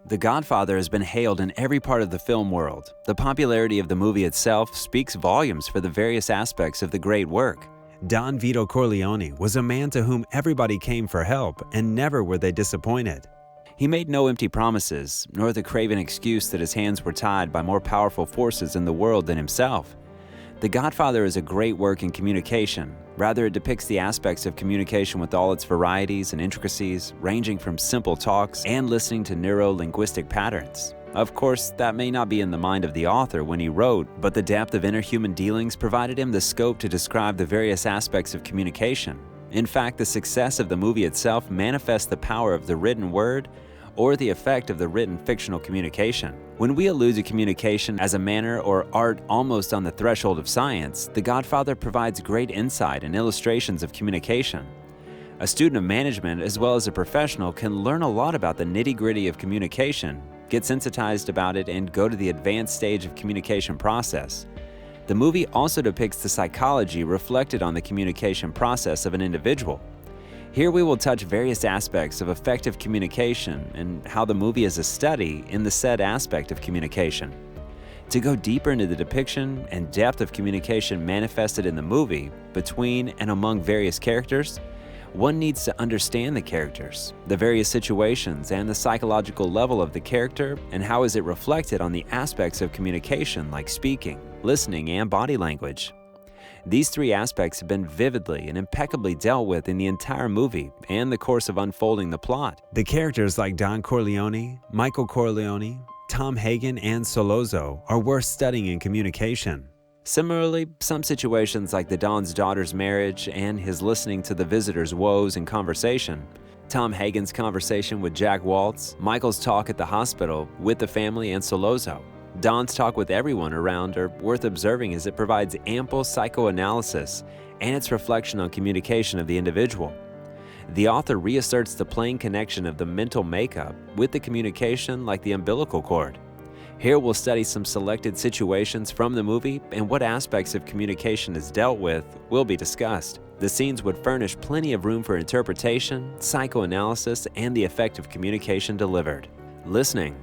The Godfather has been hailed in every part of the film world. The popularity of the movie itself speaks volumes for the various aspects of the great work. Don Vito Corleone was a man to whom everybody came for help, and never were they disappointed. He made no empty promises, nor the craven excuse that his hands were tied by more powerful forces in the world than himself. The Godfather is a great work in communication. Rather, it depicts the aspects of communication with all its varieties and intricacies, ranging from simple talks and listening to neuro-linguistic patterns. Of course, that may not be in the mind of the author when he wrote, but the depth of interhuman dealings provided him the scope to describe the various aspects of communication. In fact, the success of the movie itself manifests the power of the written word or the effect of the written fictional communication. When we allude to communication as a manner or art almost on the threshold of science, The Godfather provides great insight and illustrations of communication. A student of management as well as a professional can learn a lot about the nitty-gritty of communication, get sensitized about it, and go to the advanced stage of communication process. The movie also depicts the psychology reflected on the communication process of an individual. Here we will touch various aspects of effective communication and how the movie is a study in the said aspect of communication. To go deeper into the depiction and depth of communication manifested in the movie between and among various characters, one needs to understand the characters, the various situations, and the psychological level of the character, and how is it reflected on the aspects of communication like speaking, listening, and body language. These three aspects have been vividly and impeccably dealt with in the entire movie and the course of unfolding the plot. The characters like Don Corleone, Michael Corleone, Tom Hagen, and Solozzo are worth studying in communication. Similarly, some situations like the Don's daughter's marriage and his listening to the visitor's woes and conversation, Tom Hagen's conversation with Jack Waltz, Michael's talk at the hospital with the family, and Solozzo, Don's talk with everyone around are worth observing as it provides ample psychoanalysis and its reflection on communication of the individual. The author reasserts the plain connection of the mental makeup with the communication like the umbilical cord. Here we'll study some selected situations from the movie, and what aspects of communication is dealt with will be discussed. The scenes would furnish plenty of room for interpretation, psychoanalysis, and the effect of communication delivered. Listening.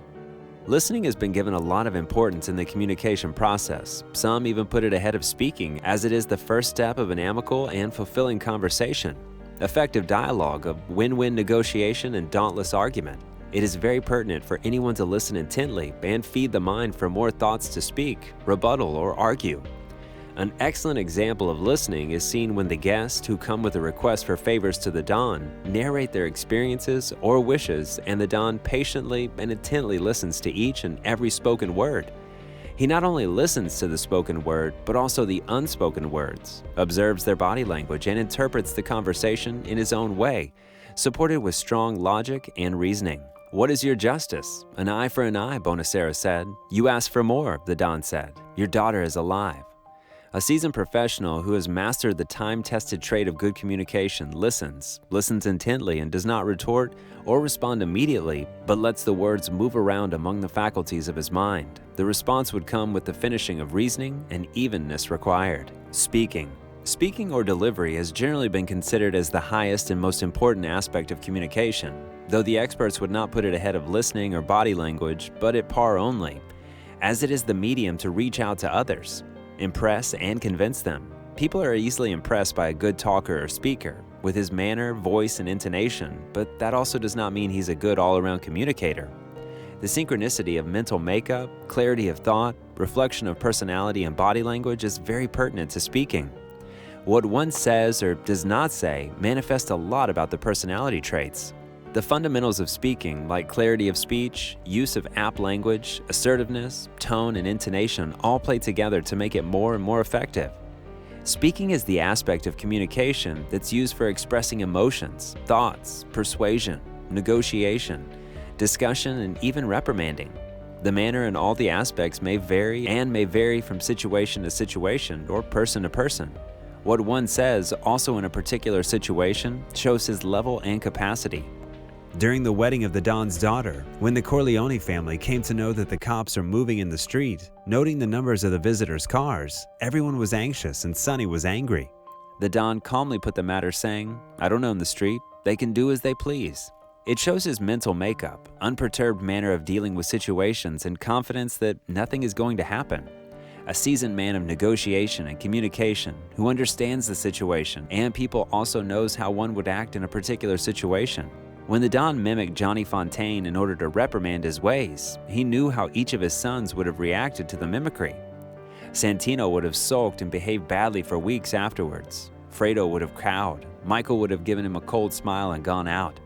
Listening has been given a lot of importance in the communication process. Some even put it ahead of speaking, as it is the first step of an amicable and fulfilling conversation. Effective dialogue, of win-win negotiation, and dauntless argument. It is very pertinent for anyone to listen intently and feed the mind for more thoughts to speak, rebuttal, or argue. An excellent example of listening is seen when the guests who come with a request for favors to the Don narrate their experiences or wishes, and the Don patiently and intently listens to each and every spoken word. He not only listens to the spoken word, but also the unspoken words, observes their body language, and interprets the conversation in his own way, supported with strong logic and reasoning. "What is your justice? An eye for an eye," Bonacera said. "You asked for more," the Don said. "Your daughter is alive." A seasoned professional who has mastered the time-tested trait of good communication listens intently, and does not retort or respond immediately, but lets the words move around among the faculties of his mind. The response would come with the finishing of reasoning and evenness required. Speaking. Speaking or delivery has generally been considered as the highest and most important aspect of communication, though the experts would not put it ahead of listening or body language, but at par only, as it is the medium to reach out to others, impress and convince them. People are easily impressed by a good talker or speaker, with his manner, voice, and intonation, but that also does not mean he's a good all-around communicator. The synchronicity of mental makeup, clarity of thought, reflection of personality, and body language is very pertinent to speaking. What one says or does not say manifests a lot about the personality traits. The fundamentals of speaking, like clarity of speech, use of apt language, assertiveness, tone, and intonation, all play together to make it more and more effective. Speaking is the aspect of communication that's used for expressing emotions, thoughts, persuasion, negotiation, discussion, and even reprimanding. The manner and all the aspects may vary from situation to situation or person to person. What one says, also in a particular situation, shows his level and capacity. During the wedding of the Don's daughter, when the Corleone family came to know that the cops are moving in the street, noting the numbers of the visitors' cars, everyone was anxious and Sonny was angry. The Don calmly put the matter, saying, "I don't own the street. They can do as they please." It shows his mental makeup, unperturbed manner of dealing with situations, and confidence that nothing is going to happen. A seasoned man of negotiation and communication who understands the situation and people, also knows how one would act in a particular situation. When the Don mimicked Johnny Fontaine in order to reprimand his ways, he knew how each of his sons would have reacted to the mimicry. Santino would have sulked and behaved badly for weeks afterwards. Fredo would have cowed. Michael would have given him a cold smile and gone out.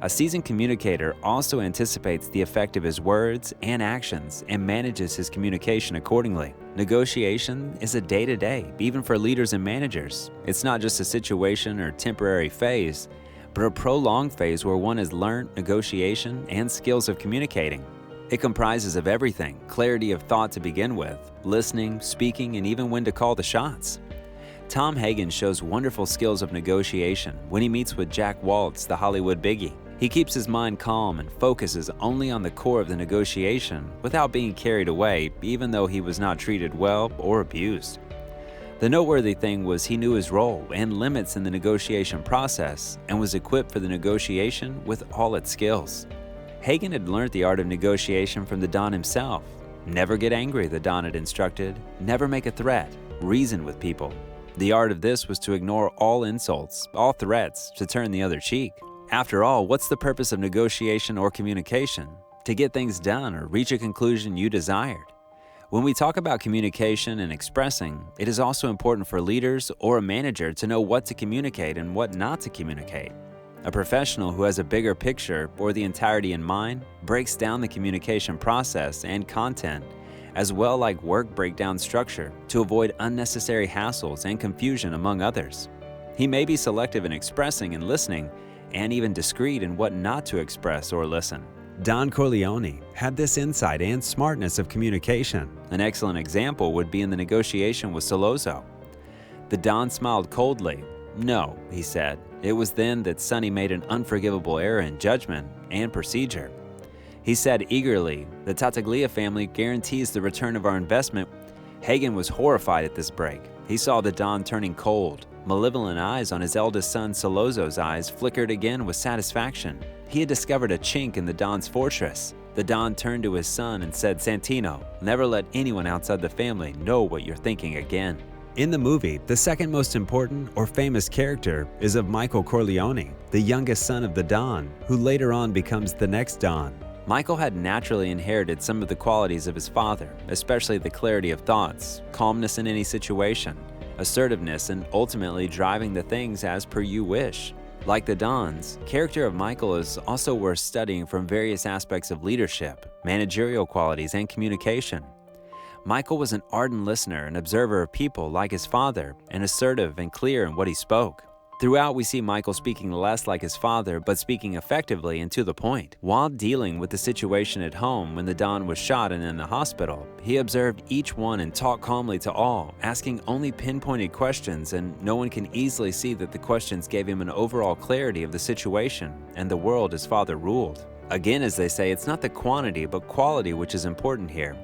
A seasoned communicator also anticipates the effect of his words and actions and manages his communication accordingly. Negotiation is a day-to-day, even for leaders and managers. It's not just a situation or temporary phase, but a prolonged phase where one has learned negotiation and skills of communicating. It comprises of everything: clarity of thought to begin with, listening, speaking, and even when to call the shots. Tom Hagen shows wonderful skills of negotiation when he meets with Jack Waltz, the Hollywood biggie. He keeps his mind calm and focuses only on the core of the negotiation without being carried away, even though he was not treated well or abused. The noteworthy thing was he knew his role and limits in the negotiation process and was equipped for the negotiation with all its skills. Hagen had learned the art of negotiation from the Don himself. Never get angry, the Don had instructed. Never make a threat. Reason with people. The art of this was to ignore all insults, all threats, to turn the other cheek. After all, what's the purpose of negotiation or communication? To get things done or reach a conclusion you desired. When we talk about communication and expressing, it is also important for leaders or a manager to know what to communicate and what not to communicate. A professional who has a bigger picture or the entirety in mind breaks down the communication process and content, as well like work breakdown structure, to avoid unnecessary hassles and confusion among others. He may be selective in expressing and listening, and even discreet in what not to express or listen. Don Corleone had this insight and smartness of communication. An excellent example would be in the negotiation with Sollozzo. The Don smiled coldly. "No," he said. It was then that Sonny made an unforgivable error in judgment and procedure. He said eagerly, "The Tattaglia family guarantees the return of our investment." Hagen was horrified at this break. He saw the Don turning cold. Malevolent eyes on his eldest son Sollozzo's eyes flickered again with satisfaction. He had discovered a chink in the Don's fortress. The Don turned to his son and said, "Santino, never let anyone outside the family know what you're thinking again." In the movie, the second most important or famous character is of Michael Corleone, the youngest son of the Don, who later on becomes the next Don. Michael had naturally inherited some of the qualities of his father, especially the clarity of thoughts, calmness in any situation, assertiveness, and ultimately driving the things as per you wish. Like the Dons, character of Michael is also worth studying from various aspects of leadership, managerial qualities, and communication. Michael was an ardent listener and observer of people like his father, and assertive and clear in what he spoke. Throughout, we see Michael speaking less like his father, but speaking effectively and to the point. While dealing with the situation at home when the Don was shot and in the hospital, he observed each one and talked calmly to all, asking only pinpointed questions, and no one can easily see that the questions gave him an overall clarity of the situation and the world his father ruled. Again, as they say, it's not the quantity but quality which is important here.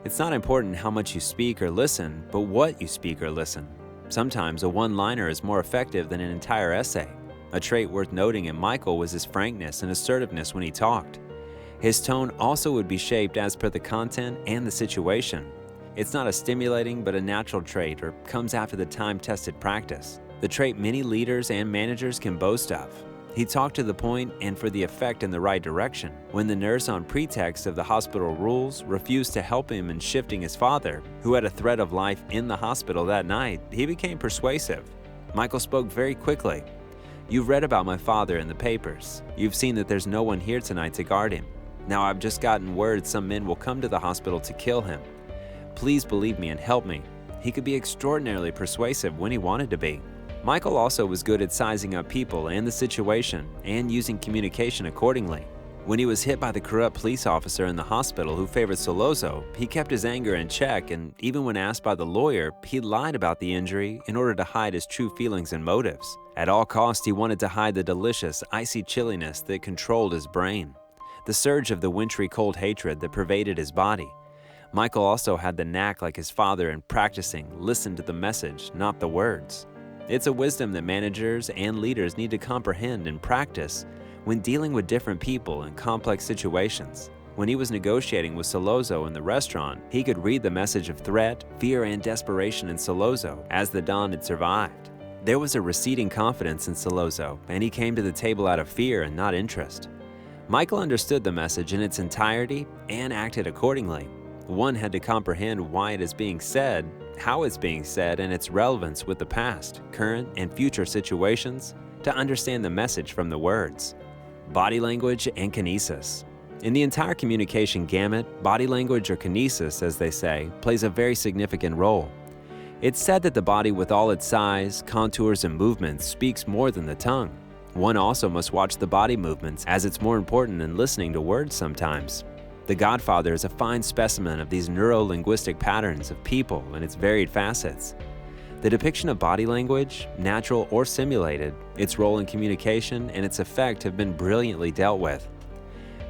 It's not important how much you speak or listen, but what you speak or listen. Sometimes a one-liner is more effective than an entire essay. A trait worth noting in Michael was his frankness and assertiveness when he talked. His tone also would be shaped as per the content and the situation. It's not a stimulating but a natural trait or comes after the time-tested practice. The trait many leaders and managers can boast of. He talked to the point and for the effect in the right direction. When the nurse, on pretext of the hospital rules, refused to help him in shifting his father, who had a threat of life in the hospital that night, he became persuasive. Michael spoke very quickly. "You've read about my father in the papers. You've seen that there's no one here tonight to guard him. Now I've just gotten word some men will come to the hospital to kill him. Please believe me and help me." He could be extraordinarily persuasive when he wanted to be. Michael also was good at sizing up people and the situation and using communication accordingly. When he was hit by the corrupt police officer in the hospital who favored Sollozzo, he kept his anger in check, and even when asked by the lawyer, he lied about the injury in order to hide his true feelings and motives. At all costs, he wanted to hide the delicious, icy chilliness that controlled his brain, the surge of the wintry cold hatred that pervaded his body. Michael also had the knack, like his father, in practicing listen to the message, not the words. It's a wisdom that managers and leaders need to comprehend and practice when dealing with different people in complex situations. When he was negotiating with Sollozzo in the restaurant, he could read the message of threat, fear, and desperation in Sollozzo as the Don had survived. There was a receding confidence in Sollozzo, and he came to the table out of fear and not interest. Michael understood the message in its entirety and acted accordingly. One had to comprehend why it is being said, how it's being said, and its relevance with the past, current, and future situations to understand the message from the words. Body language and kinesis. In the entire communication gamut, body language, or kinesis as they say, plays a very significant role. It's said that the body with all its size, contours, and movements speaks more than the tongue. One also must watch the body movements as it's more important than listening to words sometimes. The Godfather is a fine specimen of these neuro-linguistic patterns of people and its varied facets. The depiction of body language, natural or simulated, its role in communication, and its effect have been brilliantly dealt with.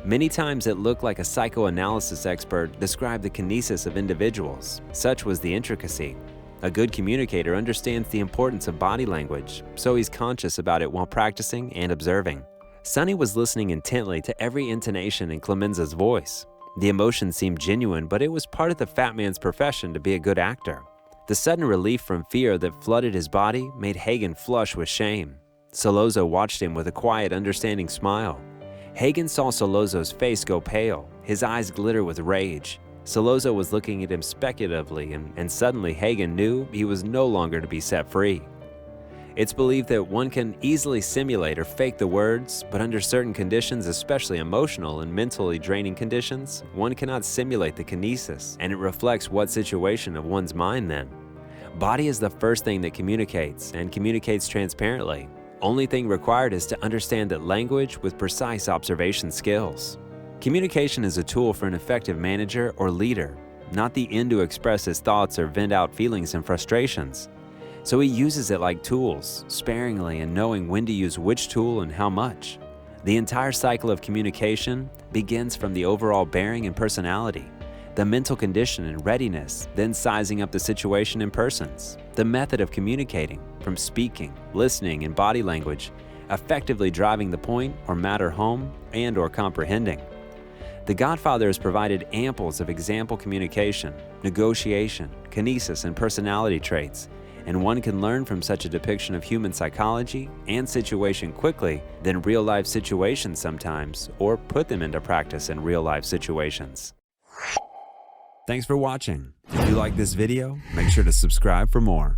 Many times it looked like a psychoanalysis expert described the kinesis of individuals. Such was the intricacy. A good communicator understands the importance of body language, so he's conscious about it while practicing and observing. Sonny was listening intently to every intonation in Clemenza's voice. The emotion seemed genuine, but it was part of the fat man's profession to be a good actor. The sudden relief from fear that flooded his body made Hagen flush with shame. Sollozzo watched him with a quiet, understanding smile. Hagen saw Sollozzo's face go pale, his eyes glitter with rage. Sollozzo was looking at him speculatively, and suddenly Hagen knew he was no longer to be set free. It's believed that one can easily simulate or fake the words, but under certain conditions, especially emotional and mentally draining conditions, one cannot simulate the kinesis, and it reflects what situation of one's mind then. Body is the first thing that communicates, and communicates transparently. Only thing required is to understand that language with precise observation skills. Communication is a tool for an effective manager or leader, not the end to express his thoughts or vent out feelings and frustrations. So he uses it like tools, sparingly and knowing when to use which tool and how much. The entire cycle of communication begins from the overall bearing and personality, the mental condition and readiness, then sizing up the situation and persons, the method of communicating, from speaking, listening, and body language, effectively driving the point or matter home and/or comprehending. The Godfather has provided amples of example communication, negotiation, kinesis, and personality traits, and one can learn from such a depiction of human psychology and situation quickly than real-life situations sometimes, or put them into practice in real-life situations. Thanks for watching. If you like this video, make sure to subscribe for more.